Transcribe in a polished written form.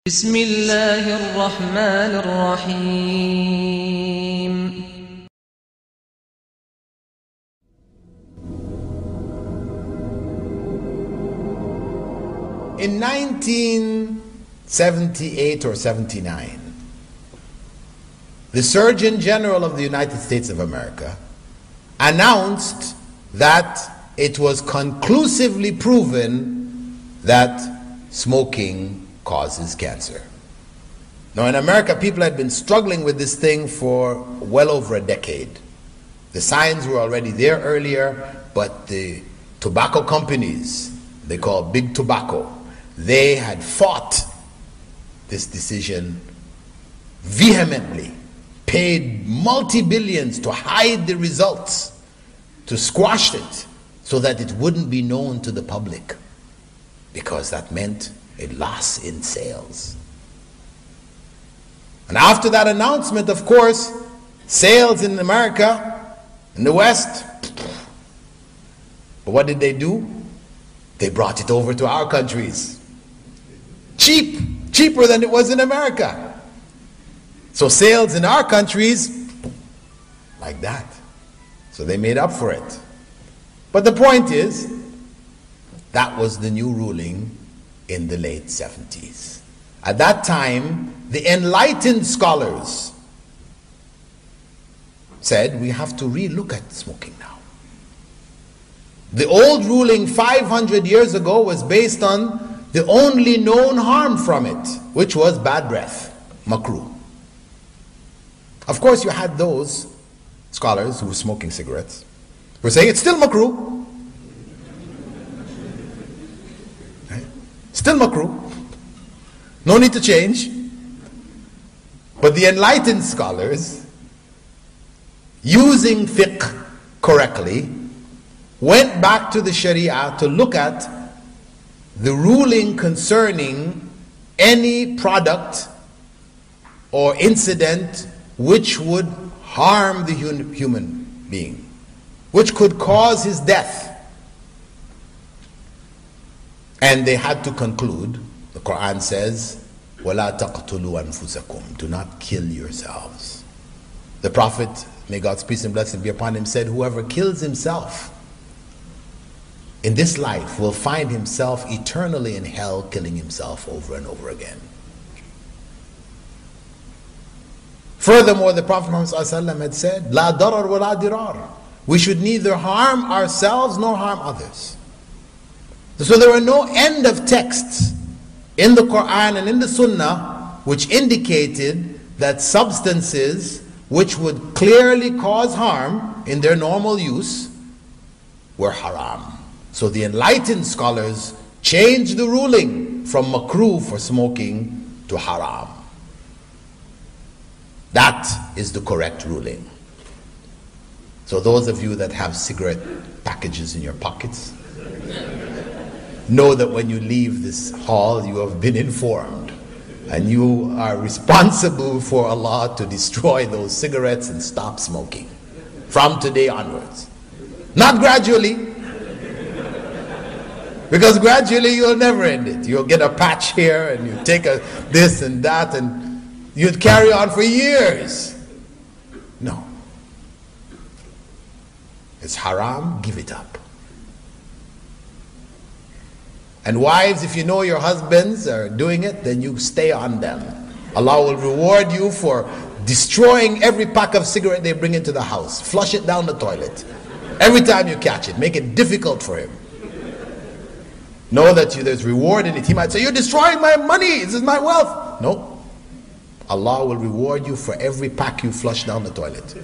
بسم الله الرحمن الرحيم In 1978 or 79, the Surgeon General of the United States of America announced that it was conclusively proven that smoking causes cancer. Now in America, people had been struggling with this thing for well over a decade. The signs were already there earlier, but the tobacco companies, they call big tobacco, they had fought this decision vehemently, paid multi-billions to hide the results, to squash it so that it wouldn't be known to the public, because that meant a loss in sales. And after that announcement, of course, sales in America, in the West, but what did they do? They brought it over to our countries. Cheaper than it was in America. So sales in our countries, like that. So they made up for it. But the point is, that was the new ruling in the late 70s. At that time, the enlightened scholars said we have to re-look at smoking now. The old ruling 500 years ago was based on the only known harm from it, which was bad breath, makruh. Of course, you had those scholars who were smoking cigarettes who were saying it's still makruh. Still makruh. No need to change. But the enlightened scholars, using fiqh correctly, went back to the Sharia to look at the ruling concerning any product or incident which would harm the human being, which could cause his death. And they had to conclude, the Quran says, وَلَا تَقْتُلُوا أَنفُسَكُمْ, do not kill yourselves. The Prophet, may God's peace and blessing be upon him, said, whoever kills himself in this life will find himself eternally in hell, killing himself over and over again. Furthermore, the Prophet Muhammad ﷺ had said, لَا ضَرَرْ وَلَا دِرَارٍ, we should neither harm ourselves nor harm others. So there were no end of texts in the Quran and in the Sunnah which indicated that substances which would clearly cause harm in their normal use were haram. So the enlightened scholars changed the ruling from makruh for smoking to haram. That is the correct ruling. So those of you that have cigarette packages in your pockets, know that when you leave this hall, you have been informed. And you are responsible for Allah to destroy those cigarettes and stop smoking. From today onwards. Not gradually. Because gradually you'll never end it. You'll get a patch here and you take a this and that and you'd carry on for years. No. It's haram, give it up. And wives, if you know your husbands are doing it, then you stay on them. Allah will reward you for destroying every pack of cigarette they bring into the house. Flush it down the toilet. Every time you catch it, make it difficult for him. Know that there's reward in it. He might say, you're destroying my money, this is my wealth. No. Allah will reward you for every pack you flush down the toilet.